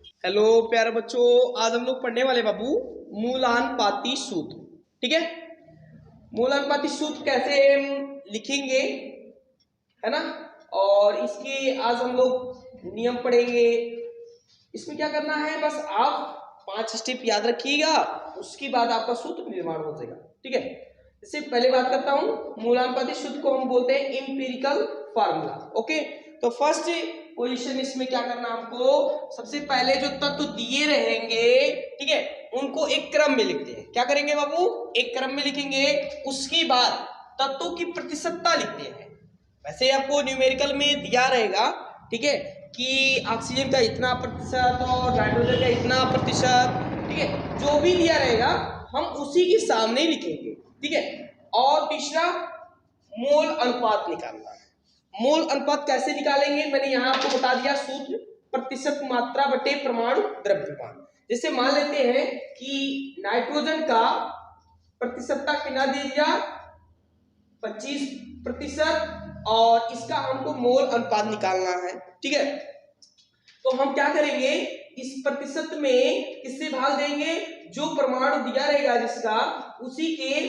Hello प्यारे बच्चों, आज हम लोग पढ़ने वाले बाबू मूलानुपाती सूत्र। ठीक है, मूलानुपाती सूत्र कैसे लिखेंगे, है ना। और इसके आज हम लोग नियम पढ़ेंगे। इसमें क्या करना है, बस आप 5 स्टेप याद रखिएगा, उसके बाद आपका सूत्र निर्माण हो जाएगा। ठीक है, इससे पहले बात करता हूं, मूलानुपाती सूत्र को हम बोलते हैं एम्पिरिकल फार्मूला। ओके, तो फर्स्ट पोजीशन इसमें क्या करना हमको, सबसे पहले जो तत्व दिए रहेंगे, ठीक है, उनको एक क्रम में लिखते हैं। क्या करेंगे बाबू, एक क्रम में लिखेंगे। उसके बाद तत्वों की प्रतिशतता लिखते हैं। वैसे आपको न्यूमेरिकल में दिया रहेगा, ठीक है, कि ऑक्सीजन का इतना प्रतिशत और नाइट्रोजन का इतना प्रतिशत, ठीक है, जो भी दिया रहेगा हम उसी के सामने लिखेंगे। ठीक है, और तीसरा मोल अनुपात निकालना है। मोल अनुपात कैसे निकालेंगे, मैंने यहां आपको बता दिया सूत्र, प्रतिशत मात्रा बटे परमाणु द्रव्यमान। जैसे मान लेते हैं कि नाइट्रोजन का प्रतिशतता कितना दे दिया, 25%, और इसका हमको मोल अनुपात निकालना है। ठीक है, तो हम क्या करेंगे, इस प्रतिशत में किससे भाग देंगे, जो परमाणु दिया रहेगा जिसका, उसी के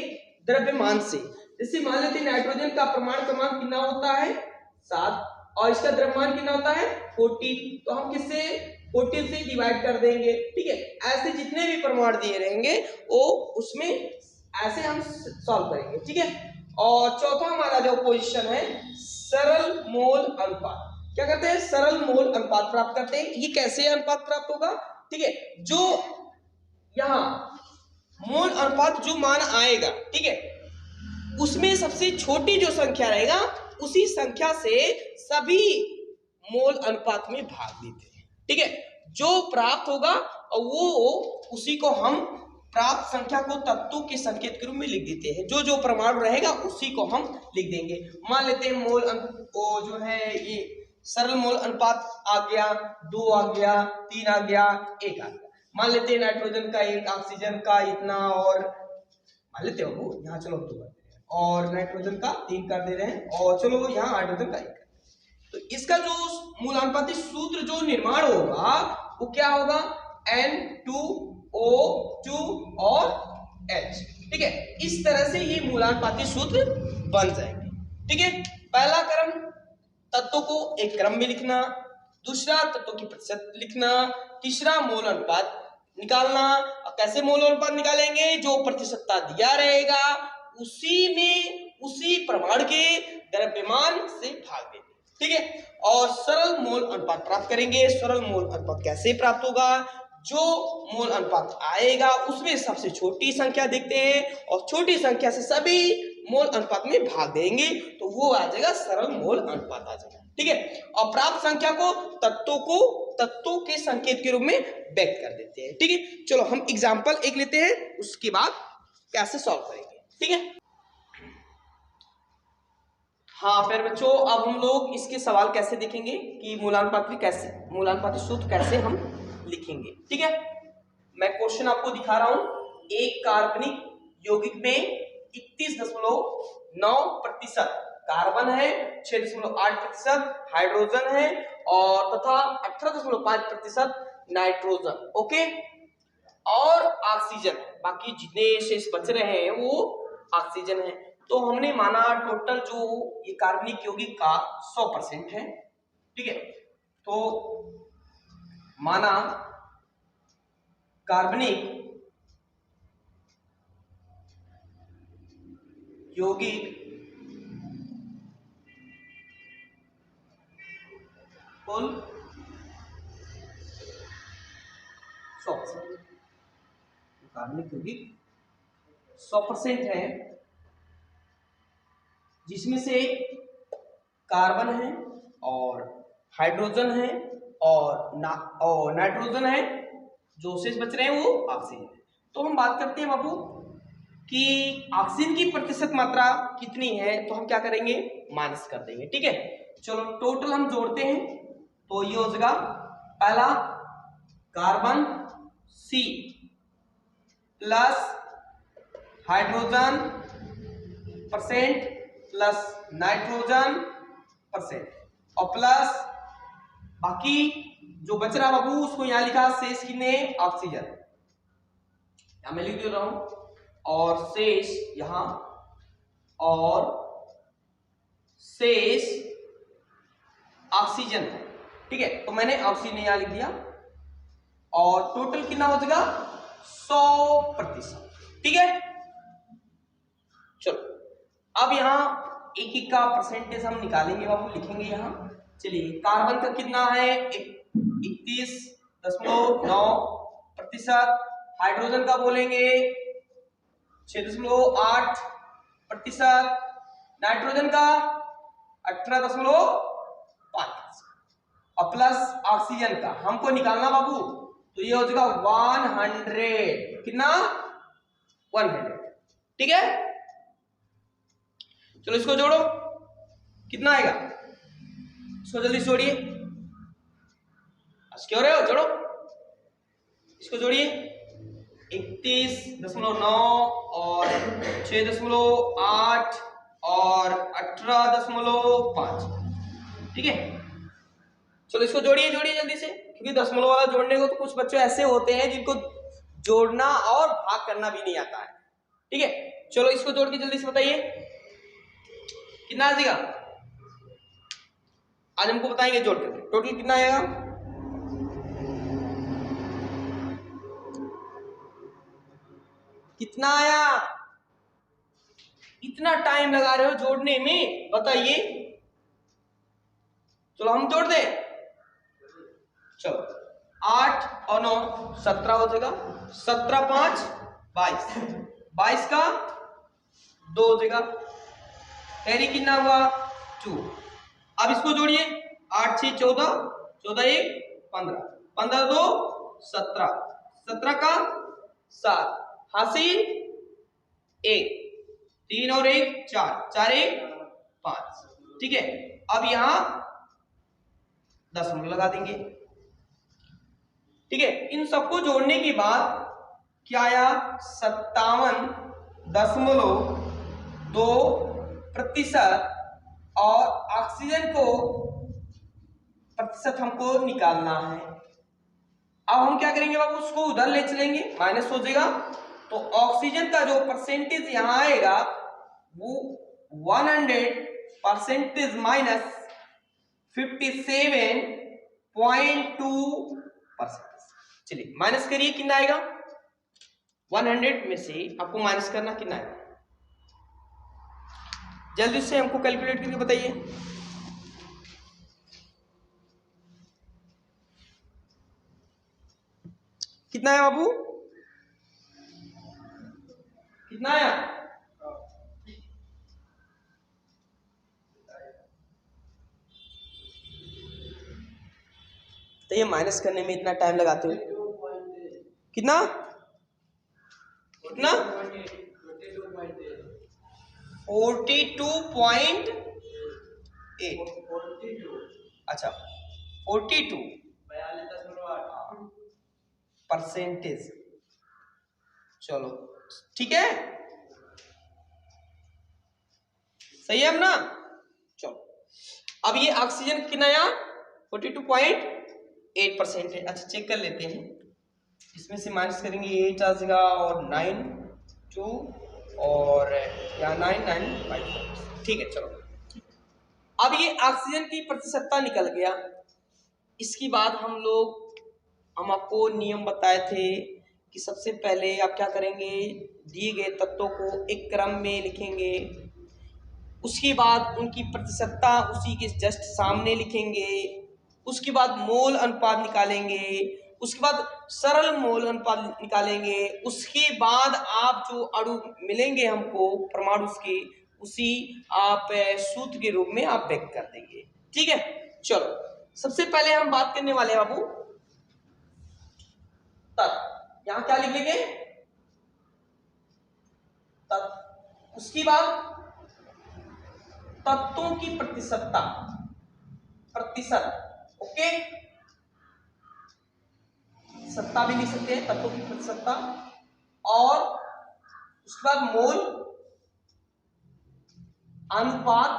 द्रव्यमान से। जैसे मान लेते हैं नाइट्रोजन का परमाणु क्रमांक कितना होता है, 7, और इसका द्रव्यमान कितना होता है, 14, तो हम किससे 14 से डिवाइड कर देंगे। ठीक है, ऐसे जितने भी परमाणु दिए रहेंगे वो उसमें ऐसे हम सॉल्व करेंगे। ठीक है, और चौथा हमारा जो पोजीशन है, सरल मोल अनुपात। क्या करते हैं, सरल मोल अनुपात प्राप्त करते हैं। ये कैसे अनुपात प्राप्त होगा, ठीक है, जो यहां मोल अनुपात जो मान आएगा, ठीक है, उसमें सबसे छोटी जो संख्या रहेगा उसी संख्या से सभी मोल अनुपात में भाग देते हैं। ठीक है, जो प्राप्त होगा और वो उसी को हम प्राप्त संख्या को तत्वों के संकेत के रूप में लिख देते हैं। जो जो परमाणु रहेगा उसी को हम लिख देंगे। मान लेते हैं मोल वो जो है, ये सरल मोल अनुपात आ गया, 2 आ गया, 3 आ गया, 1 आ गया। मान लेते हैं नाइट्रोजन का 1, ऑक्सीजन का इतना, और मान लेते हो वो यहाँ, चलो 2 कर दे रहे हैं, और नाइट्रोजन का 3 कर दे रहे हैं, और चलो यहाँ हाइड्रोजन का 1। तो इसका जो मूलानुपाती सूत्र जो निर्माण होगा वो क्या होगा, N2O2 और H। ठीक है, इस तरह से ये मूलानुपाती सूत्र बन जाएंगे। ठीक है, पहला क्रम तत्वों को एक क्रम में लिखना, दूसरा तत्वों की प्रतिशत लिखना, तीसरा मोल अनुपात निकालना। और कैसे मोल अनुपात निकालेंगे, जो प्रतिशतता दिया रहेगा उसी में उसी परमाणु के द्रव्यमान से भाग देंगे। ठीक है, और सरल मोल अनुपात प्राप्त करेंगे। सरल मोल अनुपात कैसे प्राप्त होगा, जो मोल अनुपात आएगा उसमें सबसे छोटी संख्या देखते हैं और छोटी संख्या से सभी मोल अनुपात में भाग देंगे, तो वो आ जाएगा सरल मोल अनुपात आ जाएगा। ठीक है, और प्राप्त संख्या को तत्वों के संकेत के रूप में व्यक्त कर देते हैं। ठीक है, चलो हम एग्जांपल एक लेते हैं, उसके बाद कैसे सॉल्व करेंगे। ठीक है, हाँ फिर बच्चों, अब हम लोग इसके सवाल कैसे देखेंगे कि मूलानुपाती सूत्र कैसे हम लिखेंगे। ठीक है, मैं क्वेश्चन आपको दिखा रहा हूं। एक कार्बनिक यौगिक में 31.9% कार्बन है, 6.8% हाइड्रोजन है, और तथा 18.5% नाइट्रोजन। ओके, और ऑक्सीजन, बाकी जितने शेष बच रहे हैं वो ऑक्सीजन है। तो हमने माना टोटल जो ये कार्बनिक यौगिक का 100% है। ठीक है, तो माना कार्बनिक यौगिक कुल 100%, कार्बनिक यौगिक 100% है, जिसमें से कार्बन है और हाइड्रोजन है और नाइट्रोजन है, जो शेष बच रहे हैं वो ऑक्सीजन है। तो हम बात करते हैं बाबू कि ऑक्सीजन की प्रतिशत मात्रा कितनी है, तो हम क्या करेंगे, माइनस कर देंगे। ठीक है, चलो टोटल हम जोड़ते हैं, तो ये हो जाएगा पहला carbon C plus hydrogen % plus nitrogen % और प्लस बाकी जो बच रहा बाबू उसको यहां लिखा शेष कितने ऑक्सीजन, यहां मैं लिख दे रहा हूं और शेष यहां और शेष ऑक्सीजन है। ठीक है, तो मैंने ऑक्सीजन यहां लिख दिया और टोटल कितना हो जाएगा 100%। ठीक है, चलो अब यहां एक एक का परसेंटेज हम निकालेंगे बाबू, लिखेंगे यहां। चलिए कार्बन का कितना है 31.9%, हाइड्रोजन का बोलेंगे 6.8%, नाइट्रोजन का 18.5% और प्लस ऑक्सीजन का हमको निकालना बाबू, तो ये हो जाएगा 100। कितना 100। ठीक है, चलो इसको जोड़ो, कितना आएगा, इसको जल्दी जोड़िए, क्यों रहे हो, जोड़ो, इसको जोड़िए 31.9 और 6.8 और 18.5। ठीक है, चलो इसको जोड़िए जोड़िए जल्दी से, क्योंकि दशमलव वाला जोड़ने को तो कुछ बच्चे ऐसे होते हैं जिनको जोड़ना और भाग करना भी नहीं आता है। ठीक है, चलो इसको जोड़ के जल्दी से बताइए कितना आ जाएगा, आज हमको बताएंगे जोड़ करके टोटल कितना आएगा। कितना आया, इतना टाइम लगा रहे हो जोड़ने में, बताइए। चलो हम जोड़ दें, चलो 8 और 9 17 हो जाएगा, 17 5 22, 22 का 2 हो जाएगा, कैरी कितना हुआ 2। अब इसको जोड़िए 8 6 14, 14 1 15, 15 2 17, 17 का 7, हासिल 1, 3 और 1 4, 4 1 5। ठीक है, अब यहां दशमलव लगा देंगे। ठीक है, इन सबको जोड़ने के बाद क्या आया 57.2% और ऑक्सीजन को प्रतिशत हमको निकालना है। अब हम क्या करेंगे बाबू, उसको उधर ले चलेंगे, माइनस हो जाएगा, तो ऑक्सीजन का जो परसेंटेज यहां आएगा वो 100% माइनस 57.2%। चलिए माइनस करिए, कितना आएगा 100 में से आपको माइनस करना कितना आएगा, जल्दी से हमको कैलकुलेट करके बताइए। कितना है बाबू, कितना आया, तो ये माइनस करने में इतना टाइम लगाते हो, कितना कितना 42.8, अच्छा 42% चलो ठीक है, सही है अब ना। चलो अब ये ऑक्सीजन कितना आया 42.8% है। अच्छा चेक कर लेते हैं, इसमें से माइनस करेंगे 8 आ जाएगा और 9 2 और यहाँ 9 9 5। ठीक है, चलो अब ये ऑक्सीजन की प्रतिशतता निकल गया। इसके बाद हम आपको नियम बताए थे कि सबसे पहले आप क्या करेंगे, दिए गए तत्वों को एक क्रम में लिखेंगे, उसके बाद उनकी प्रतिशतता उसी के जस्ट सामने लिखेंगे, उसके बाद मोल अनुपात निकालेंगे, उसके बाद सरल मोल अनुपात निकालेंगे, उसके बाद आप जो अणु मिलेंगे हमको परमाणु के, उसी आप सूत्र के रूप में आप व्यक्त कर देंगे। ठीक है, चलो सबसे पहले हम बात करने वाले हैं बाबू तत्व, यहां क्या लिख लेंगे तत्व, उसके बाद तत्वों की प्रतिशतता, प्रतिशत, ओके, सत्ता भी लिख सकते हैं, तत्वों की प्रतिशतता, और उसके बाद मोल अनुपात,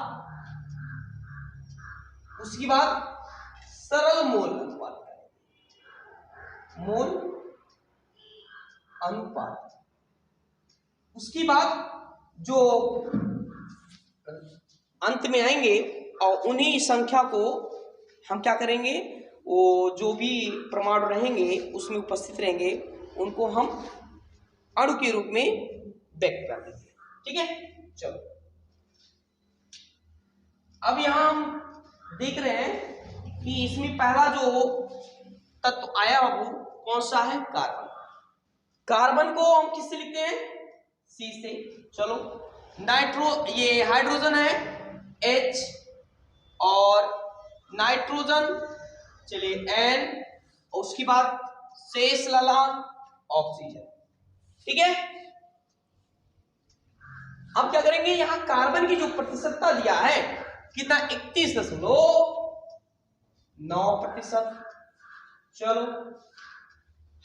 उसके बाद सरल मोल अनुपात करेंगे, मोल अनुपात। उसके बाद जो अंत में आएंगे और उन्हीं संख्या को हम क्या करेंगे, वो जो भी परमाणु रहेंगे उसमें उपस्थित रहेंगे उनको हम अणु के रूप में व्यक्त कर देंगे। ठीक है, चलो अब यहां हम देख रहे हैं कि इसमें पहला जो तत्व आया वो कौन सा है, कार्बन। कार्बन को हम किससे लिखते हैं, सी से। चलो ये हाइड्रोजन है H और नाइट्रोजन चलिए N, उसके बाद शेष लला ऑक्सीजन। ठीक है, अब क्या करेंगे, यहां कार्बन की जो प्रतिशतता दिया है कितना, 31.9%। चलो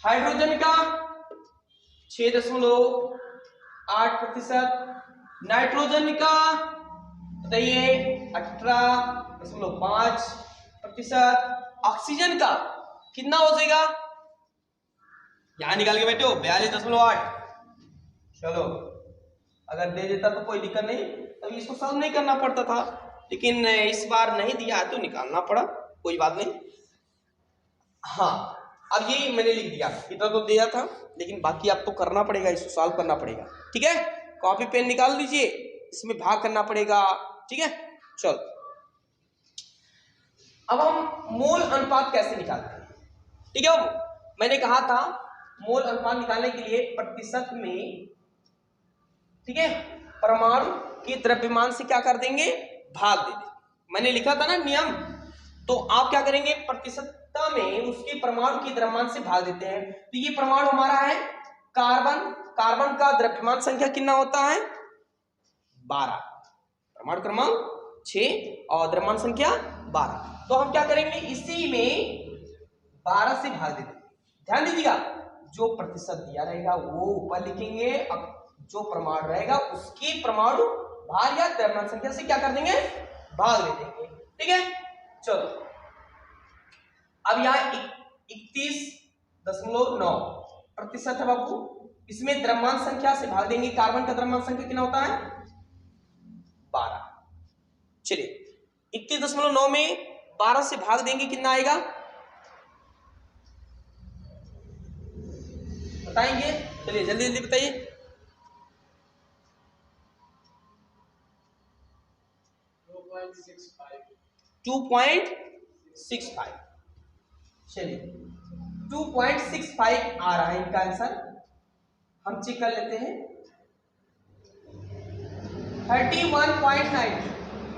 हाइड्रोजन का 6.8%, नाइट्रोजन का बताइए 18.5%, ऑक्सीजन का कितना हो जाएगा, यहां निकाल के बैठे हो 42.8। चलो अगर दे देता तो कोई दिक्कत नहीं, तभी इसको सॉल्व नहीं करना पड़ता था, लेकिन इस बार नहीं दिया है तो निकालना पड़ा, कोई बात नहीं। हाँ अब ये मैंने लिख दिया, इतना तो दिया था लेकिन बाकी आपको करना पड़ेगा, इसको सॉल्व करना पड़ेगा। ठीक है, कॉपी पेन निकाल लीजिए, इसमें भाग करना पड़ेगा। ठीक है, चलो अब हम मोल अनुपात कैसे निकालते हैं। ठीक है, मैंने कहा था मोल अनुपात निकालने के लिए प्रतिशत में, ठीक है, परमाणु के द्रव्यमान से क्या कर देंगे, भाग दे देंगे। मैंने लिखा था ना नियम, तो आप क्या करेंगे, प्रतिशतता में उसके परमाणु के द्रव्यमान से भाग देते हैं। तो ये परमाणु हमारा है कार्बन, कार्बन का द्रव्यमान संख्या कितना होता है 12, परमाणु क्रमांक 6 और द्रव्यमान संख्या 12। तो हम क्या करेंगे, इसी में 12 से भाग देते हैं। ध्यान दीजिएगा, जो प्रतिशत दिया रहेगा वो ऊपर लिखेंगे, अब जो परमाणु रहेगा उसकी परमाणु भार या द्रव्यमान संख्या से क्या कर देंगे, भाग दे देंगे। ठीक है, चलो अब यहाँ 31.9% है बाबू, इसमें द्रव्यमान संख्या से भाग देंगे। कार्बन का द्रव्यमान संख्या कितना होता है 12। चलिए 31.9 में 12 से भाग देंगे, कितना आएगा बताएंगे, चलिए जल्दी जल्दी बताइए। 2.65। चलिए 2.65 आ रहा है इनका आंसर, हम चेक कर लेते हैं। 31.9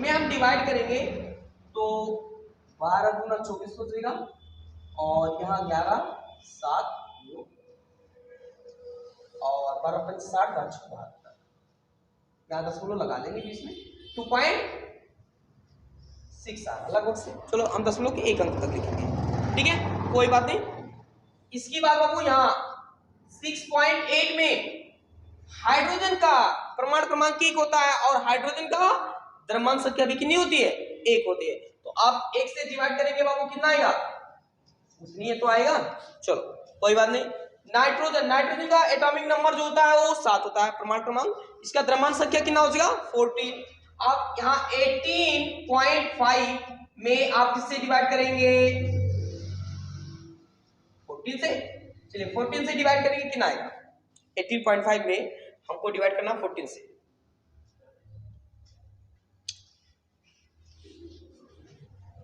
में हम डिवाइड करेंगे तो 12 गुना 24 हो जाएगा और यहाँ 11 7 और 12 5 60 72, यहाँ 10 लगा लेंगे बीच में, 2.6 आ रहा लगभग से। चलो हम 10 के एक अंक तक लिखेंगे, ठीक है, कोई बात नहीं। इसकी बात बाबू यहाँ 6.8 में हाइड्रोजन का परमाणु क्रमांक 1 होता है और हाइड्रोजन का द्रव्यमान संख्या भी कितनी होती है 1 होती है, तो आप 1 से डिवाइड करेंगे बाबू कितना आएगा, उतनी तो आएगा। चलो कोई बात नहीं। नाइट्रोजन का एटॉमिक नंबर जो होता है वो 7 होता है परमाणु क्रमांक, इसका द्रव्यमान संख्या कितना हो जाएगा 14। आप यहाँ 18.5 में आप किससे डिवाइड करेंगे 14 से। चलिए 14 से डिवाइड करेंगे कितना आएगा, 18.5 में हमको डिवाइड करना 14 से।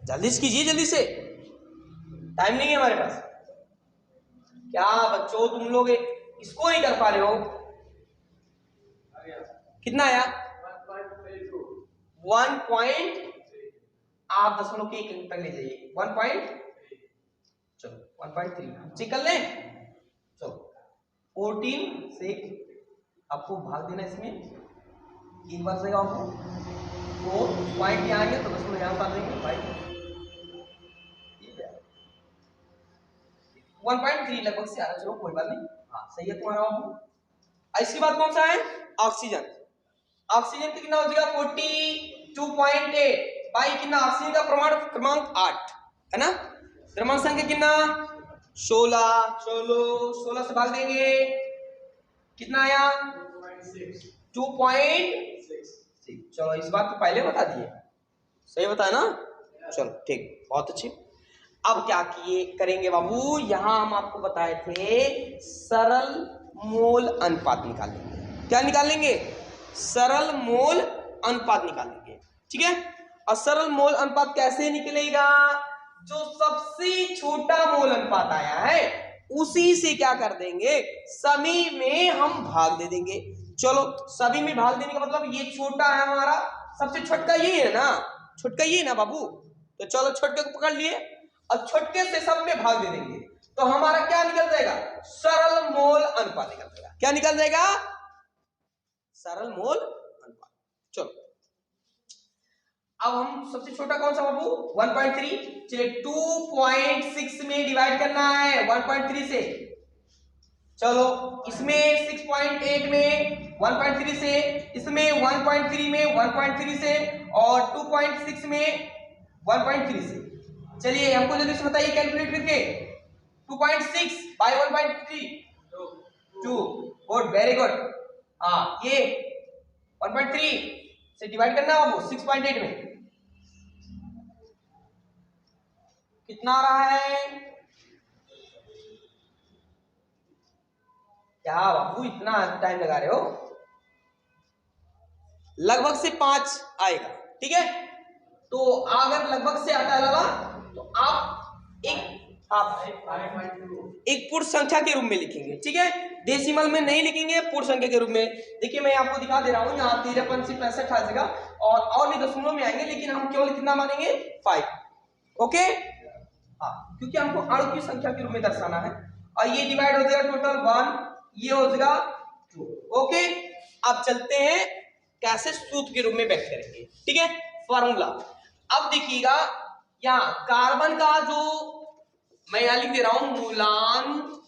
जल्दी से कीजिए, जल्दी से, टाइम नहीं है हमारे पास। क्या बच्चों तुम लोग इसको नहीं कर पा रहे हो, कितना आया 1. आप 1.1 तक ले जाइए 1. चलो 1.3 चेक कर लें। चलो 14 से आपको भाग देना, इसमें एक बार से आपको तो पॉइंट यहाँ आएंगे तो 10 यहाँ उतार देंगे भाई, 1.3 लगभग से आ रहा, चलो कोई बात नहीं, हाँ सही है तुम्हारा बाबू। इसके बाद कौन सा है ऑक्सीजन, ऑक्सीजन का कितना हो जाएगा 42.8 भाई, कितना ऑक्सीजन का परमाणु क्रमांक 8 है ना, द्रव्यमान संख्या कितना 16, चलो 16 से भाग देंगे, कितना आया 2.6। चलो इस बात को पहले बता दिए, सही बताया ना, चलो ठीक, बहुत अच्छे। अब क्या किए करेंगे बाबू, यहां हम आपको बताए थे सरल मोल अनुपात निकालेंगे। क्या निकालेंगे, सरल मोल अनुपात निकालेंगे, ठीक है। और सरल मोल अनुपात कैसे निकलेगा, जो सबसे छोटा मोल अनुपात आया है उसी से क्या कर देंगे, सभी में हम भाग दे देंगे। चलो सभी में भाग देने का मतलब ये छोटा है हमारा, सबसे छोटका ये है ना, छोटका ये ना बाबू, तो चलो छोटके को पकड़ लिए और छोटके से सब में भाग दे देंगे, तो हमारा क्या निकल जाएगा, सरल मोल अनुपात निकल जाएगा। क्या निकल जाएगा, सरल मोल अनुपात। चलो अब हम सबसे छोटा कौन सा बाबू 1.3, चलिए 2.6 में डिवाइड करना है 1.3 से, चलो इसमें 6.8 में 1.3 से, इसमें 1.3 में 1.3 से, और 2.6 में 1.3 से। चलिए हमको जल्दी से बताइए कैलकुलेट करके, 2.6 बाय 1.3 2, गुड वेरी गुड। हाँ ये 1.3 से डिवाइड करना है बाबू 6.8 में, कितना आ रहा है, क्या बाबू इतना टाइम लगा रहे हो, लगभग से 5 आएगा, ठीक है। तो अगर लगभग से आता लगा तो आप एक पूर्ण संख्या के रूप में लिखेंगे, ठीक है, डेसिमल में नहीं लिखेंगे, पूर्ण संख्या के रूप में। देखिए मैं आपको दिखा दे रहा हूं, यहाँ 13 से 65 आ जाएगा, और भी दशमलव में आएंगे, लेकिन हम केवल कितना मानेंगे 5, ओके। हाँ क्योंकि हमको अणु की संख्या के रूप में दर्शाना है, और ये डिवाइड हो जाएगा टोटल 1, ये हो जाएगा 2, ओके। अब चलते हैं कैसे सूत्र के रूप में व्यक्त करेंगे, ठीक है, फॉर्मूला। अब देखिएगा यहाँ कार्बन का जो मैं यहां लिख दे रहा हूं, मूलानुपाती